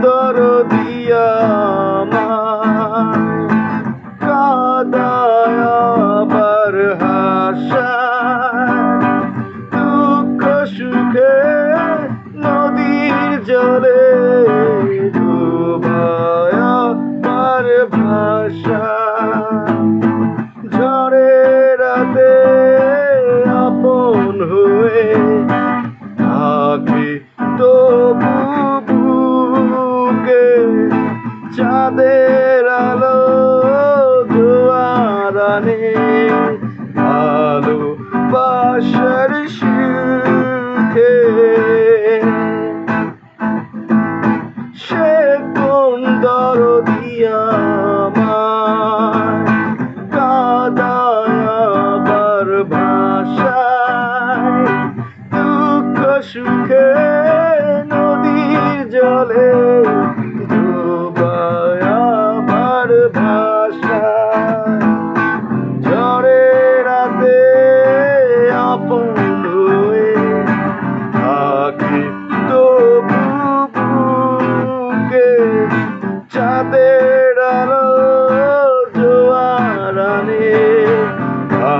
দরদিয়া আমায় কাঁদায় আবার হাসায়, দুঃখ সুখে নদীর জলে ডুবায় আবার ভাষায়। ঝড়ের রাতে আপন হয়ে থাকি তবু বুকে, চাঁদের